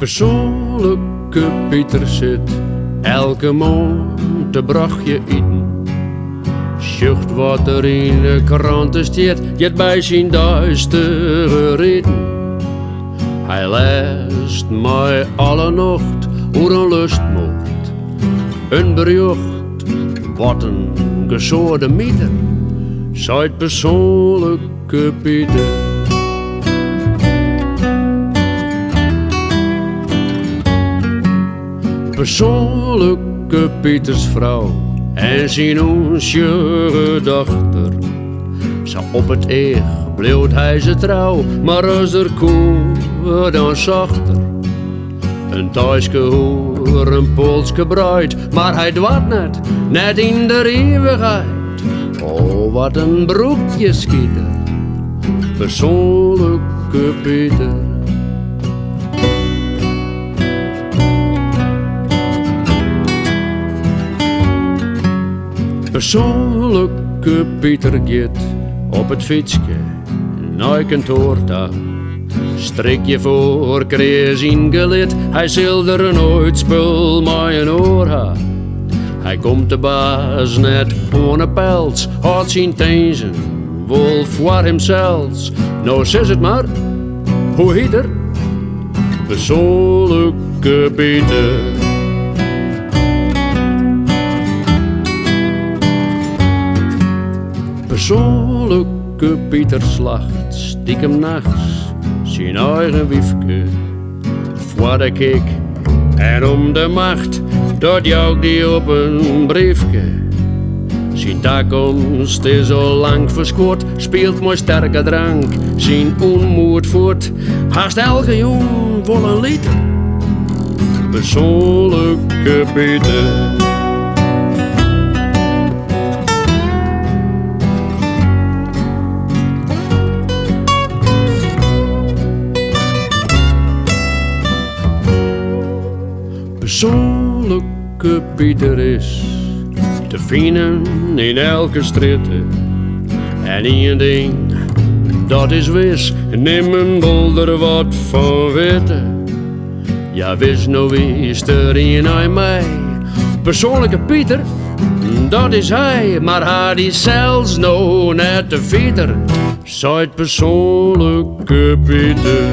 Persoonlijke Pieter zit elke maand te brachtje eten. Sjucht wat er in de kranten staat, jet bij zijn duistere reden. Hij leest mij alle nacht hoe een lust mocht. Een bericht, wat een gezoorde mieter, zei persoonlijke Pieter. Persoonlijke Pieters vrouw en zijn onsje dochter. Zo op het eeg bleef hij ze trouw, maar als er koe dan zachter. Een Thuiske hoer, een Poolske bruid, maar hij dwaat net in de eeuwigheid. Oh, wat een broekje schieter, persoonlijke Pieter. Persoonlijke Pieter gaat op het fietsje naar kantoor toe. Strikje voor kreeg zijn gelid, hij zal er nooit spul met een oor ha. Hij komt de baas net ohne pels, had zijn tenzen, wolf voor hemzelfs. Nou zeg het maar, hoe heet er? Persoonlijke Pieter. Persoonlijke Pieter slacht stiekem nachts zijn eigen wiefke voor de kik en om de macht dat jouw die op een briefke. Zijn toekomst is al lang verskoord, speelt mooi sterke drank zijn onmoed voort. Haast elke jong vol een liter, persoonlijke Pieter. Persoonlijke Pieter is te vinden in elke straat. En één ding, dat is wis, neem een bolder wat van weten. Ja, wist nou wie is er in aan mij? Persoonlijke Pieter, dat is hij, maar hij is zelfs nou net de veter. Zijt persoonlijke Pieter.